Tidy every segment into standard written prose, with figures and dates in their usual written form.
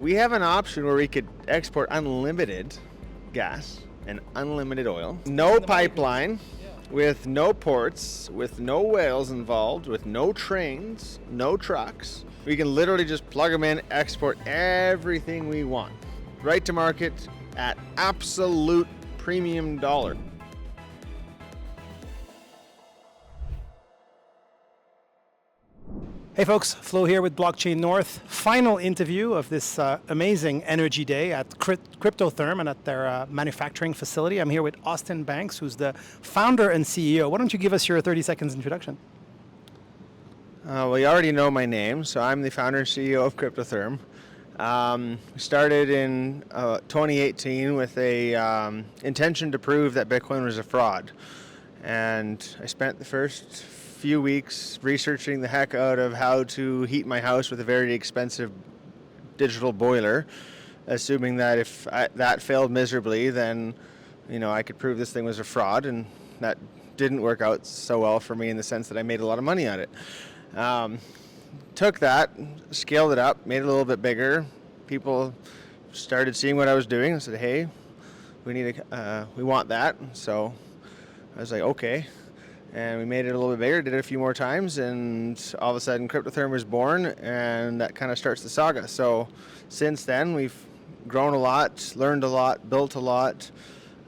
We have an option where we could export unlimited gas and unlimited oil. No pipeline, with no ports, with no whales involved, with no trains, no trucks. We can literally just plug them in, export everything we want, right to market at absolute premium dollar. Hey folks, Flo here with Blockchain North. Final interview of this amazing energy day at Cryptotherm and at their manufacturing facility. I'm here with Austin Banks, who's the founder and CEO. Why don't you give us your 30 seconds introduction? Well, you already know my name, so I'm the founder and CEO of Cryptotherm. We started in 2018 with a intention to prove that Bitcoin was a fraud. And I spent the first few weeks researching the heck out of how to heat my house with a very expensive digital boiler, assuming that if that failed miserably, then I could prove this thing was a fraud, and that didn't work out so well for me in the sense that I made a lot of money on it. Took that, scaled it up, made it a little bit bigger. People started seeing what I was doing and said, "Hey, we want that." So I was like, "Okay." And we made it a little bit bigger, did it a few more times, and all of a sudden Cryptotherm was born, and that kind of starts the saga. So since then, we've grown a lot, learned a lot, built a lot,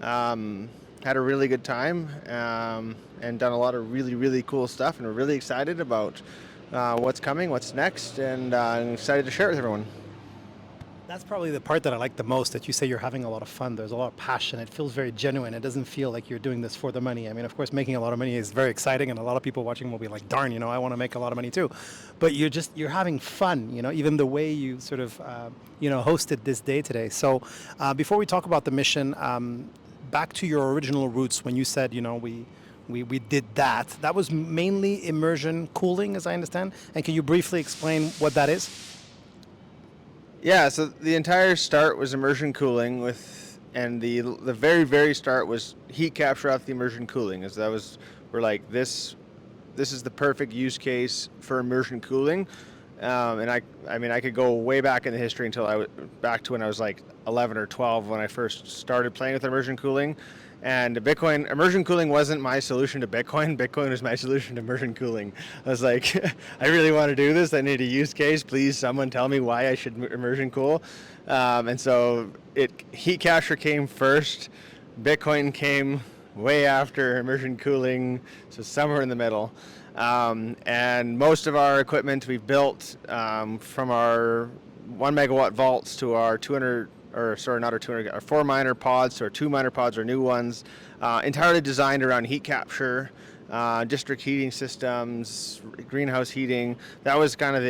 had a really good time, and done a lot of really, really cool stuff, and we're really excited about what's coming, what's next, and I'm excited to share it with everyone. That's probably the part that I like the most, that you say you're having a lot of fun. There's a lot of passion. It feels very genuine. It doesn't feel like you're doing this for the money. I mean, of course, making a lot of money is very exciting, and a lot of people watching will be like, darn, I want to make a lot of money too. But you're having fun, even the way you sort of, hosted this day today. So before we talk about the mission, back to your original roots, when you said, we did that. That was mainly immersion cooling, as I understand. And can you briefly explain what that is? Yeah, so the entire start was immersion cooling and the very, very start was heat capture off the immersion cooling. We're like, this is the perfect use case for immersion cooling. And I could go way back in the history back to when I was like 11 or 12 when I first started playing with immersion cooling. And immersion cooling wasn't my solution to Bitcoin. Bitcoin was my solution to immersion cooling. I was like, I really want to do this. I need a use case. Please, someone tell me why I should immersion cool. And so heat capture came first. Bitcoin came way after immersion cooling, so somewhere in the middle. And most of our equipment we've built from our 1 megawatt vaults to our 4 miner pods to our 2 miner pods, our new ones, entirely designed around heat capture, district heating systems, greenhouse heating. That was kind of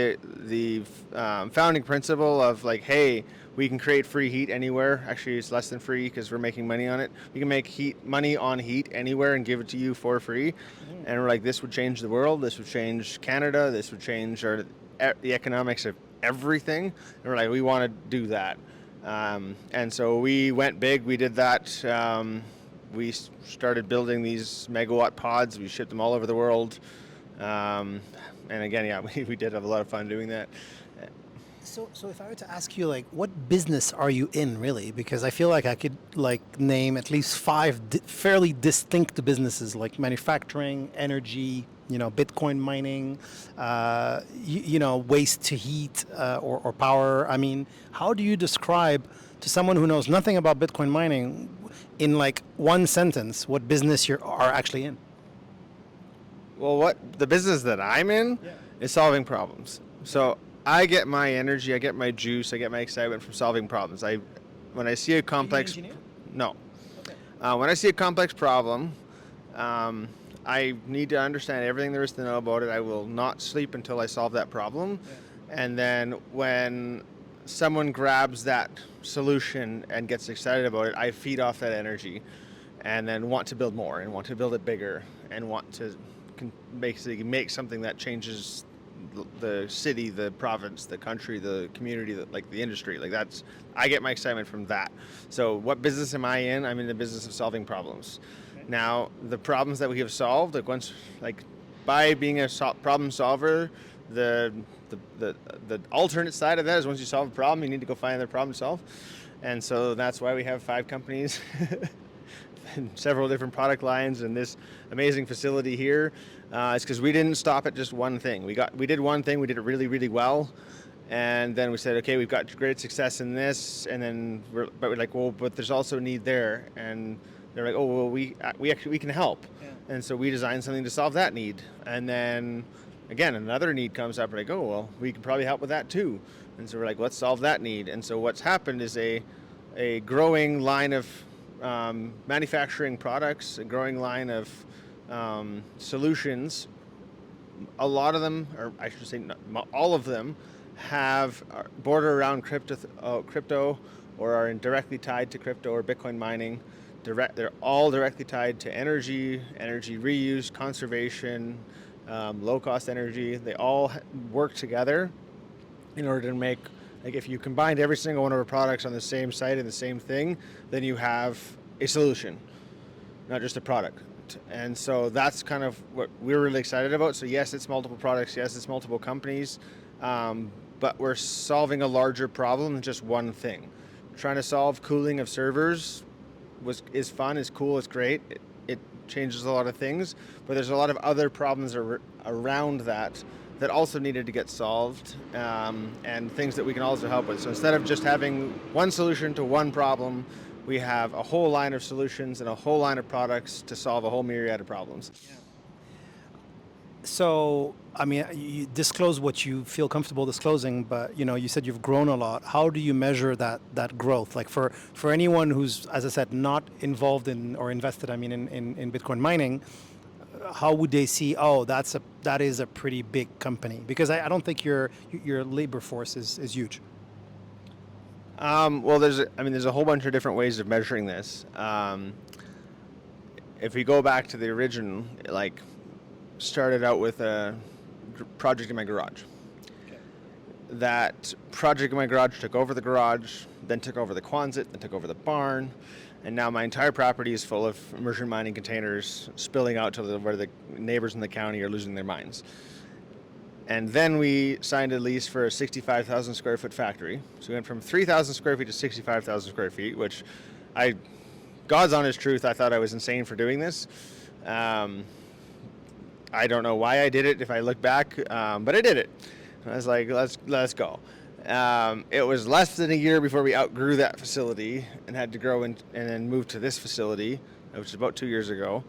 the founding principle of like, hey, we can create free heat anywhere. Actually, it's less than free because we're making money on it. We can make money on heat anywhere and give it to you for free. And we're like, this would change the world. This would change Canada. This would change the economics of everything. And we're like, we want to do that. And so we went big. We did that. We started building these megawatt pods. We shipped them all over the world. And again, yeah, we did have a lot of fun doing that. So if I were to ask you, like, what business are you in, really? Because I feel like I could, name at least 5 fairly distinct businesses, like manufacturing, energy, Bitcoin mining, waste to heat or power. I mean, how do you describe to someone who knows nothing about Bitcoin mining in one sentence what business you are actually in? Well, what the business that I'm in is solving problems. So I get my energy, I get my juice, I get my excitement from solving problems. When I see a complex, Are you an engineer? No. Okay. When I see a complex problem, I need to understand everything there is to know about it. I will not sleep until I solve that problem. Yeah. And then when someone grabs that solution and gets excited about it, I feed off that energy and then want to build more and want to build it bigger and want to basically make something that changes the city, the province, the country, the community, the industry. I get my excitement from that. So what business am I in? I'm in the business of solving problems. Okay. Now, the problems that we have solved, by being a problem solver, the the alternate side of that is once you solve a problem, you need to go find another problem to solve. And so that's why we have 5 companies and several different product lines and this amazing facility here. It's because we didn't stop at just one thing. We did one thing, we did it really, really well. And then we said, okay, we've got great success in this, and then we're like, well, but there's also a need there, and they're like, oh, well, we can help, and so we designed something to solve that need, and then again another need comes up, we're like, oh, well, we can probably help with that too, and so we're like, let's solve that need, and so what's happened is a growing line of manufacturing products, a growing line of solutions. A lot of them, or I should say, not all of them, have border around crypto or are directly tied to crypto or Bitcoin mining. They're all directly tied to energy reuse, conservation, low-cost energy. They all work together in order to make, like, if you combined every single one of our products on the same site and the same thing, then you have a solution, not just a product. And so that's kind of what we're really excited about. So yes, it's multiple products. Yes, it's multiple companies. But we're solving a larger problem than just one thing. Trying to solve cooling of servers is fun, is cool, it's great. It changes a lot of things, but there's a lot of other problems around that also needed to get solved, and things that we can also help with. So instead of just having one solution to one problem, we have a whole line of solutions and a whole line of products to solve a whole myriad of problems. Yeah. So, I mean, you disclose what you feel comfortable disclosing, but you said you've grown a lot. How do you measure that growth? Like for anyone who's, as I said, not involved in or invested, in Bitcoin mining, how would they see? Oh, that is a pretty big company, because I don't think your labor force is huge. Well, there's a whole bunch of different ways of measuring this. If we go back to the origin, like, started out with a project in my garage. Okay. That project in my garage took over the garage, then took over the Quonset, then took over the barn, and now my entire property is full of immersion mining containers spilling out to where the neighbors in the county are losing their minds. And then we signed a lease for a 65,000 square foot factory. So we went from 3,000 square feet to 65,000 square feet, which God's honest truth, I thought I was insane for doing this. I don't know why I did it if I look back, but I did it. I was like, let's go. It was less than a year before we outgrew that facility and had to grow and then move to this facility, which is about 2 years ago.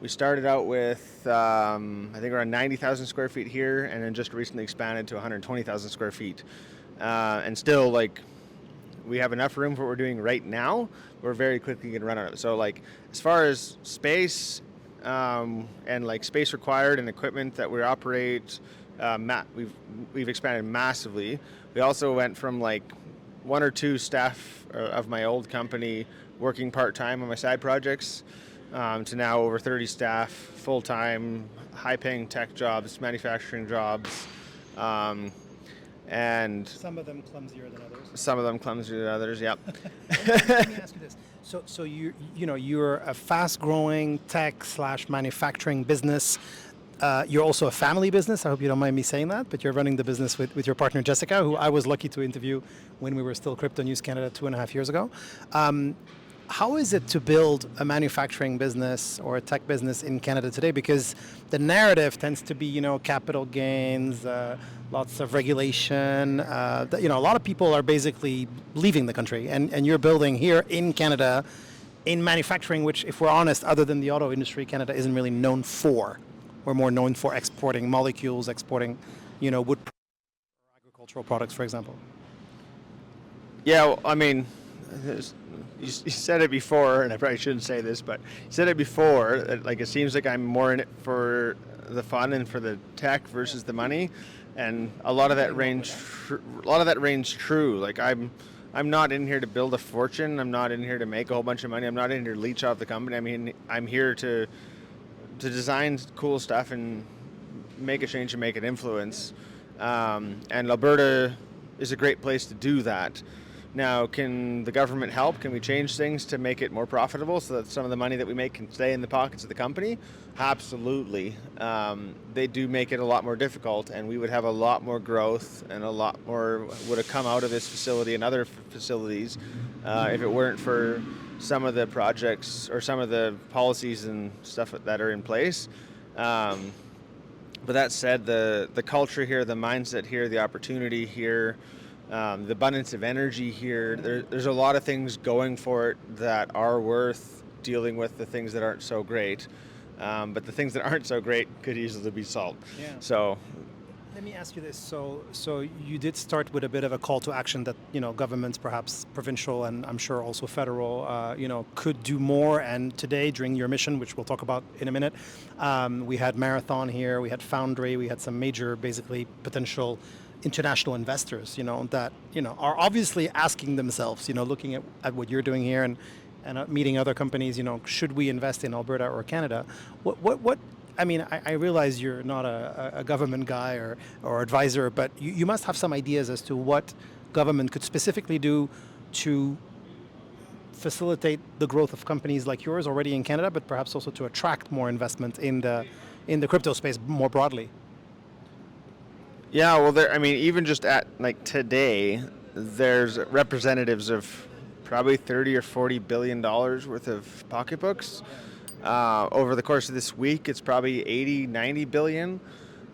We started out with, I think, around 90,000 square feet here, and then just recently expanded to 120,000 square feet. And still, like, we have enough room for what we're doing right now. We're very quickly going to run out of it. So, like, as far as space, and like space required and equipment that we operate, we've expanded massively. We also went from like 1 or 2 staff of my old company working part-time on my side projects, to now over 30 staff, full-time, high-paying tech jobs, manufacturing jobs, and some of them clumsier than others. Some of them clumsier than others. Yep. Let me ask you this. So you're a fast-growing tech/manufacturing business. You're also a family business. I hope you don't mind me saying that, but you're running the business with your partner Jessica, who I was lucky to interview when we were still Crypto News Canada 2.5 years ago. How is it to build a manufacturing business or a tech business in Canada today? Because the narrative tends to be, capital gains, lots of regulation. A lot of people are basically leaving the country, and you're building here in Canada in manufacturing, which, if we're honest, other than the auto industry, Canada isn't really known for. We're more known for exporting molecules, exporting, wood or agricultural products, for example. Yeah, well, I mean, you said it before, and I probably shouldn't say this, but you said it before. Like, it seems like I'm more in it for the fun and for the tech versus the money, and a lot of that range true. Like, I'm not in here to build a fortune. I'm not in here to make a whole bunch of money. I'm not in here to leech off the company. I mean, I'm here to design cool stuff and make a change and make an influence. And Alberta is a great place to do that. Now, can the government help? Can we change things to make it more profitable so that some of the money that we make can stay in the pockets of the company? Absolutely. They do make it a lot more difficult, and we would have a lot more growth, and a lot more would have come out of this facility and other facilities if it weren't for some of the projects or some of the policies and stuff that are in place. But that said, the culture here, the mindset here, the opportunity here, the abundance of energy here, there's a lot of things going for it that are worth dealing with the things that aren't so great. But the things that aren't so great could easily be solved. Yeah. So Let me ask you this. So you did start with a bit of a call to action that, governments, perhaps provincial and I'm sure also federal, could do more. And today, during your mission, which we'll talk about in a minute, we had Marathon here, we had Foundry, we had some major, basically potential international investors, that, are obviously asking themselves, looking at what you're doing here and meeting other companies, should we invest in Alberta or Canada? What I mean, I realize you're not a government guy or advisor, but you must have some ideas as to what government could specifically do to facilitate the growth of companies like yours already in Canada, but perhaps also to attract more investment in the crypto space more broadly. yeah, well, even just at like today, there's representatives of probably 30 or 40 billion dollars worth of pocketbooks. Over the course of this week, it's probably 80, 90 billion.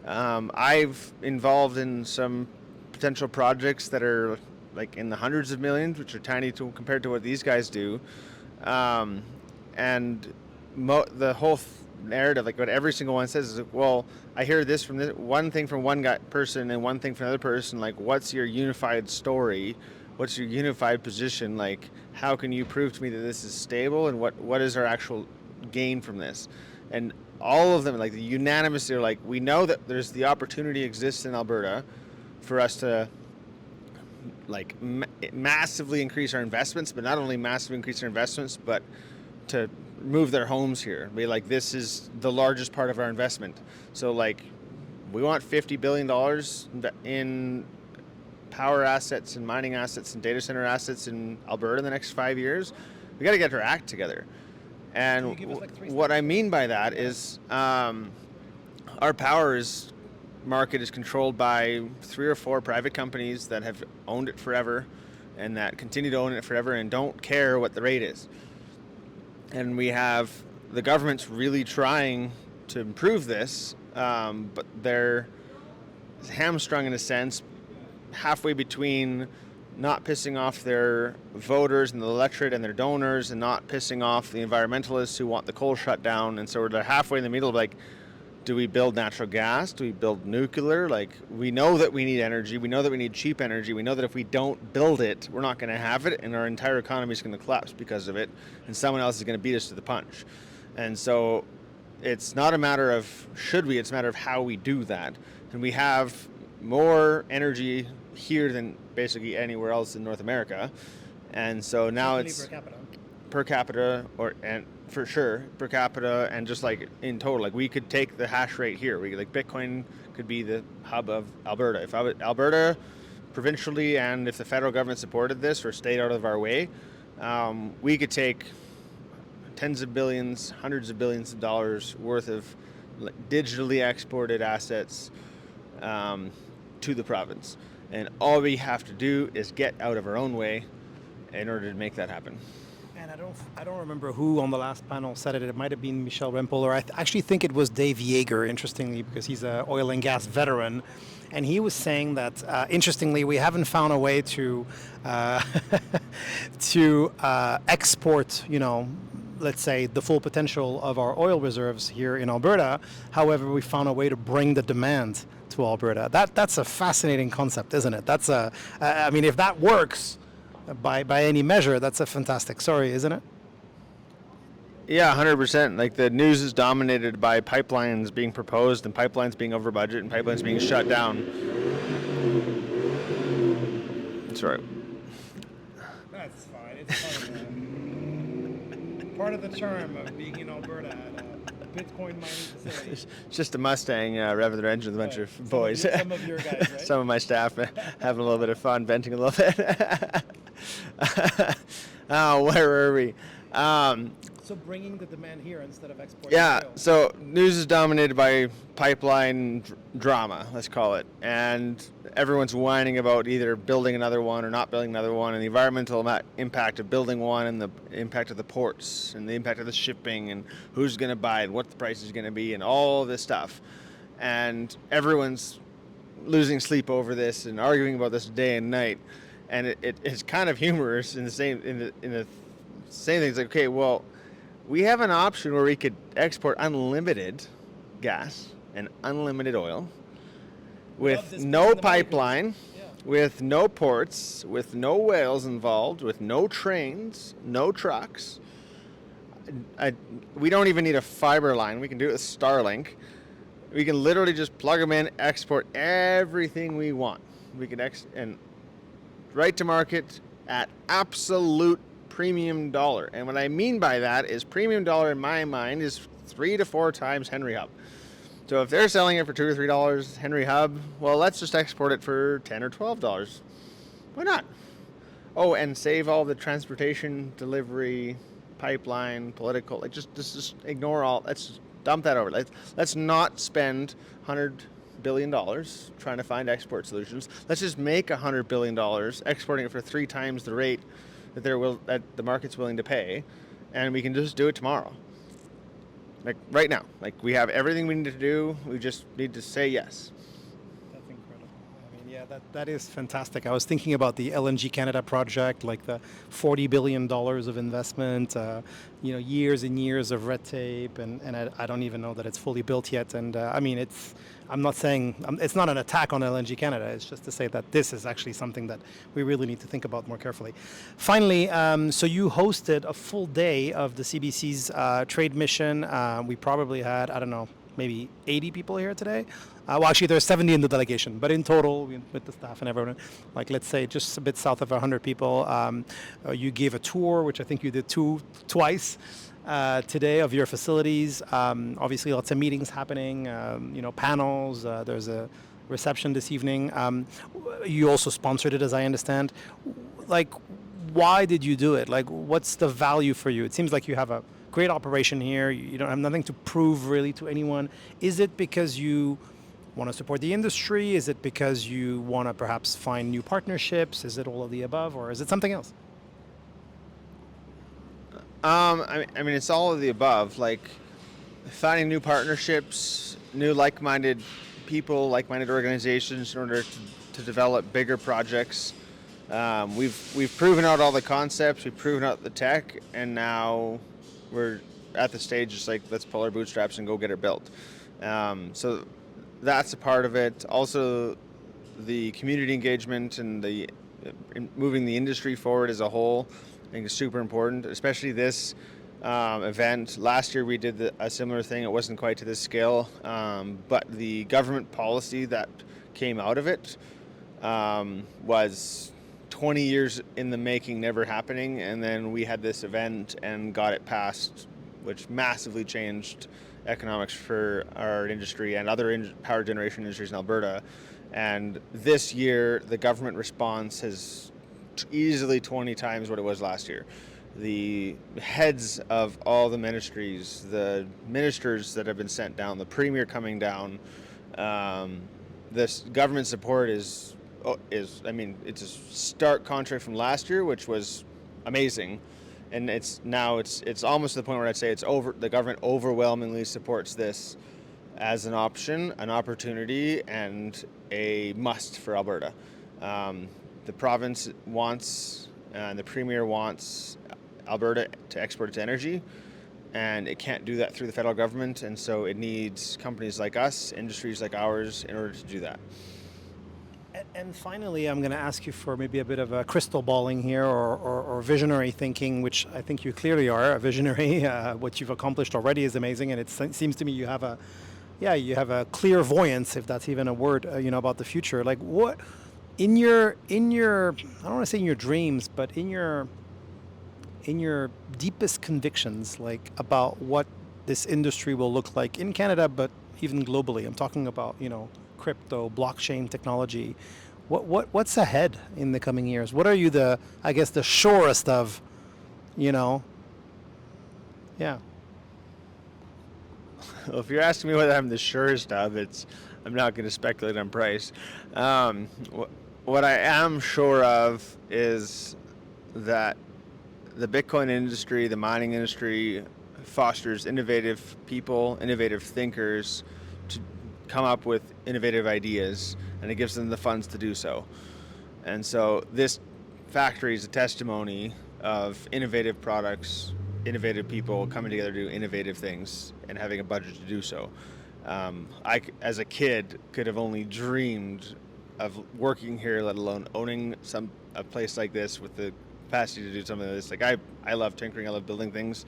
I've involved in some potential projects that are like in the hundreds of millions, which are tiny compared to what these guys do. And the whole narrative, like what every single one says, is, well, I hear this from this one thing from one person and one thing from another person. Like, what's your unified story? What's your unified position? Like, how can you prove to me that this is stable, and what is our actual gain from this? And all of them, like, the unanimous, they're like, we know that there's the opportunity exists in Alberta for us to like massively increase our investments, but not only massively increase our investments, but to move their homes here. Be like, this is the largest part of our investment. So like, we want $50 billion in power assets and mining assets and data center assets in Alberta in the next 5 years. We got to get our act together. And what I mean by that is our power market is controlled by 3 or 4 private companies that have owned it forever and that continue to own it forever and don't care what the rate is. And we have the government's really trying to improve this, but they're hamstrung in a sense, halfway between not pissing off their voters and the electorate and their donors and not pissing off the environmentalists who want the coal shut down. And so they're halfway in the middle of like, do we build natural gas? Do we build nuclear? Like, we know that we need energy. We know that we need cheap energy. We know that if we don't build it, we're not going to have it, and our entire economy is going to collapse because of it, and someone else is going to beat us to the punch. And so it's not a matter of should we, it's a matter of how we do that. And we have more energy here than basically anywhere else in North America. And so now it's per capita for sure, per capita, and just like in total, like we could take the hash rate here. We like Bitcoin could be the hub of Alberta. If Alberta provincially and if the federal government supported this or stayed out of our way, we could take tens of billions, hundreds of billions of dollars worth of digitally exported assets to the province. And all we have to do is get out of our own way in order to make that happen. And I don't remember who on the last panel said it. It might have been Michel Rempel, or I actually think it was Dave Yeager, interestingly, because he's an oil and gas veteran. And he was saying that, interestingly, we haven't found a way to export, let's say, the full potential of our oil reserves here in Alberta. However, we found a way to bring the demand to Alberta. That's a fascinating concept, isn't it? I mean, if that works by any measure, that's a fantastic story, isn't it? Yeah, 100%. Like, the news is dominated by pipelines being proposed and pipelines being over budget and pipelines being shut down. Sorry. That's fine. It's part of the charm of being in Alberta at Bitcoin mining facility. It's just a Mustang revving their engine with a bunch of boys. Some of your guys, right? Some of my staff having a little bit of fun, venting a little bit. Where were we? So bringing the demand here instead of exporting. Yeah, oil. so news is dominated by pipeline drama, let's call it. And everyone's whining about either building another one or not building another one, and the environmental impact of building one, and the impact of the ports, and the impact of the shipping, and who's going to buy it, what the price is going to be, and all this stuff. And everyone's losing sleep over this and arguing about this day and night. And it's kind of humorous in the same thing. It's like, okay, well, we have an option where we could export unlimited gas and unlimited oil with no pipeline, with no ports, with no whales involved, with no trains, no trucks. We don't even need a fiber line. We can do it with Starlink. We can literally just plug them in, export everything we want. We can and right to market at absolute premium dollar. And what I mean by that is premium dollar in my mind is 3 to 4 times Henry Hub. So if they're selling it for $2 or $3 Henry Hub, well, let's just export it for $10 or $12. Why not? Oh, and save all the transportation, delivery, pipeline, political. Like just ignore all. Let's just dump that over. Let's not spend $100 billion trying to find export solutions. Let's just make $100 billion exporting it for 3 times the rate that the market's willing to pay, and we can just do it tomorrow. Like right now. Like we have everything we need to do. We just need to say yes. That's incredible. I mean, yeah, that is fantastic. I was thinking about the LNG Canada project, like the $40 billion of investment, years and years of red tape, and I don't even know that it's fully built yet. And I mean, I'm not saying it's not an attack on LNG Canada. It's just to say that this is actually something that we really need to think about more carefully. Finally, so you hosted a full day of the CBC's trade mission. We probably had, I don't know, maybe 80 people here today. Well, actually, there's 70 in the delegation, but in total, with the staff and everyone, like let's say just a bit south of 100 people. You gave a tour, which I think you did twice. Today of your facilities. Obviously lots of meetings happening, panels, there's a reception this evening. You also sponsored it, as I understand. Like, why did you do it? Like, what's the value for you? It seems like you have a great operation here. You don't have nothing to prove really to anyone. Is it because you want to support the industry? Is it because you want to perhaps find new partnerships? Is it all of the above, or is it something else? I mean, it's all of the above. Like finding new partnerships, new like-minded people, like-minded organizations in order to develop bigger projects. We've proven out all the concepts, we've proven out the tech, and now we're at the stage just like let's pull our bootstraps and go get it built. So that's a part of it. Also, the community engagement and moving the industry forward as a whole. I think it's super important, especially this event. Last year we did a similar thing. It wasn't quite to this scale, but the government policy that came out of it was 20 years in the making, never happening, and then we had this event and got it passed, which massively changed economics for our industry and other power generation industries in Alberta. And this year, the government response has easily 20 times what it was last year. The heads of all the ministries, the ministers that have been sent down, the premier coming down, this government support is I mean, it's a stark contrast from last year, which was amazing, and it's almost to the point where I'd say the government overwhelmingly supports this as an option, an opportunity, and a must for Alberta. The province wants, and the premier wants Alberta to export its energy, and it can't do that through the federal government, and so it needs companies like us, industries like ours, in order to do that. And finally, I'm going to ask you for maybe a bit of a crystal balling here or visionary thinking, which I think you clearly are a visionary. What you've accomplished already is amazing, and it seems to me you have a clairvoyance, if that's even a word, about the future. Like what? In your I don't want to say in your dreams, but in your deepest convictions, like about what this industry will look like in Canada, but even globally? I'm talking about, crypto, blockchain technology. What's ahead in the coming years? What are you I guess, the surest of, you know? Yeah. Well, if you're asking me whether I'm the surest of, I'm not going to speculate on price. Um, what I am sure of is that the Bitcoin industry, the mining industry, fosters innovative people, innovative thinkers to come up with innovative ideas, and it gives them the funds to do so. And so this factory is a testimony of innovative products, innovative people coming together to do innovative things and having a budget to do so. As a kid, could have only dreamed of working here, let alone owning a place like this with the capacity to do something like this. Like I love tinkering, I love building things,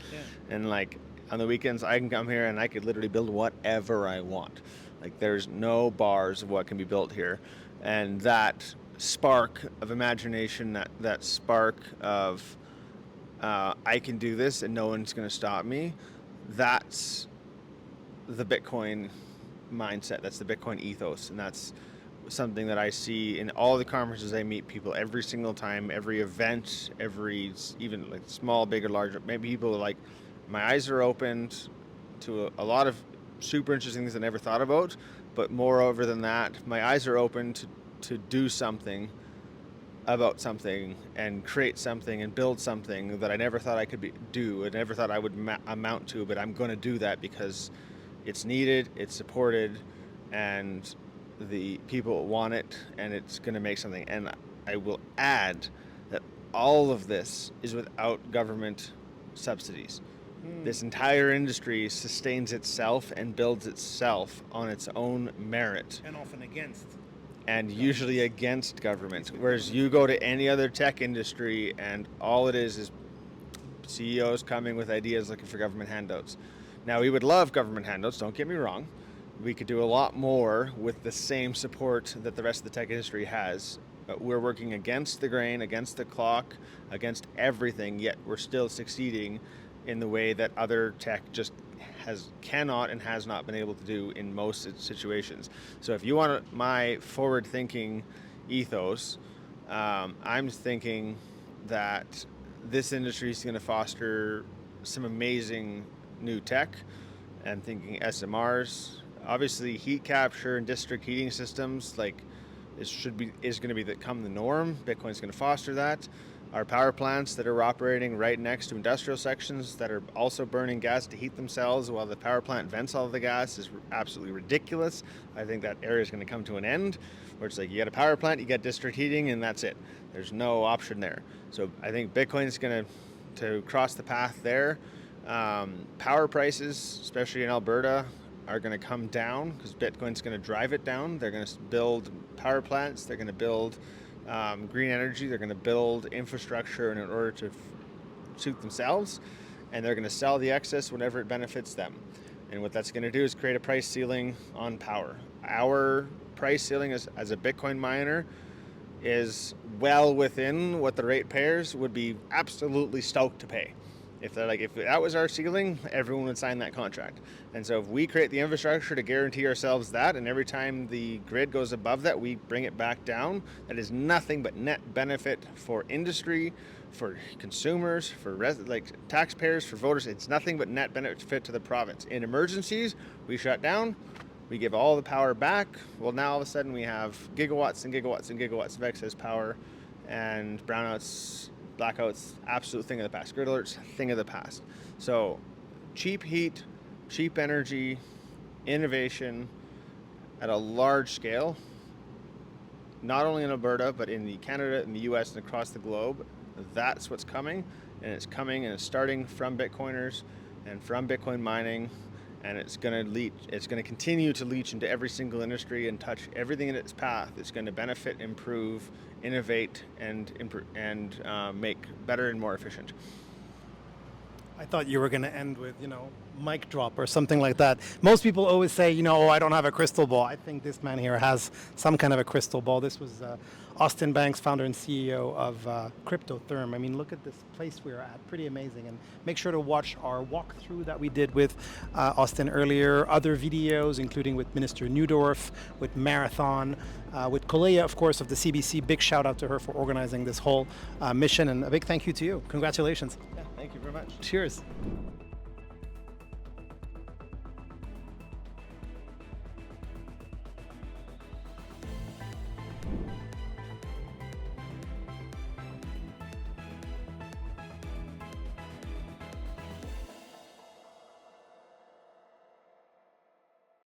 and like on the weekends I can come here and I could literally build whatever I want. Like there's no bars of what can be built here, and that spark of imagination, that spark of I can do this and no one's going to stop me. That's the Bitcoin mindset. That's the Bitcoin ethos, and that's something that I see in all the conferences I meet people every single time, every event, even like small, big or large. Maybe people are like, my eyes are opened to a lot of super interesting things I never thought about, but moreover than that, my eyes are open to do something about something and create something and build something that I never thought I could do. I never thought I would amount to, but I'm going to do that because it's needed, it's supported, and the people want it, and it's going to make something. And I will add that all of this is without government subsidies. This entire industry sustains itself and builds itself on its own merit. And often against. And usually against government. Whereas you go to any other tech industry and all it is CEOs coming with ideas looking for government handouts. Now, we would love government handouts, don't get me wrong. We could do a lot more with the same support that the rest of the tech industry has. But we're working against the grain, against the clock, against everything, yet we're still succeeding in the way that other tech just cannot and has not been able to do in most situations. So if you want my forward-thinking ethos, I'm thinking that this industry is going to foster some amazing new tech. I'm thinking SMRs, obviously heat capture and district heating systems, like is going to become the norm. Bitcoin's going to foster that. Our power plants that are operating right next to industrial sections that are also burning gas to heat themselves while the power plant vents all of the gas is absolutely ridiculous. I think that area is going to come to an end where it's like you got a power plant, you got district heating, and that's it. There's no option there. So I think Bitcoin's going to cross the path there. Power prices, especially in Alberta, are going to come down because Bitcoin's going to drive it down. They're going to build power plants. They're going to build green energy. They're going to build infrastructure in order to suit themselves, and they're going to sell the excess whenever it benefits them. And what that's going to do is create a price ceiling on power. Our price ceiling as a Bitcoin miner is well within what the ratepayers would be absolutely stoked to pay. If that was our ceiling, everyone would sign that contract. And so if we create the infrastructure to guarantee ourselves that, and every time the grid goes above that, we bring it back down, that is nothing but net benefit for industry, for consumers, for taxpayers, for voters. It's nothing but net benefit to the province. In emergencies, we shut down, we give all the power back. Well, now all of a sudden we have gigawatts and gigawatts and gigawatts of excess power, and brownouts, blackouts, absolute thing of the past. Grid alerts, thing of the past. So cheap heat, cheap energy, innovation at a large scale, not only in Alberta, but in Canada, in the US, and across the globe. That's what's coming, and it's starting from Bitcoiners and from Bitcoin mining, and it's going to continue to leach into every single industry and touch everything in its path. It's going to benefit, improve, innovate, and make better and more efficient. I thought you were going to end with, mic drop or something like that. Most people always say, oh, I don't have a crystal ball. I think this man here has some kind of a crystal ball. This was Austin Banks, founder and CEO of Cryptotherm. I mean, look at this place we're at. Pretty amazing. And make sure to watch our walkthrough that we did with Austin earlier. Other videos, including with Minister Newdorf, with Marathon, with Kolea, of course, of the CBC. Big shout out to her for organizing this whole mission. And a big thank you to you. Congratulations. Yeah, thank you very much. Cheers.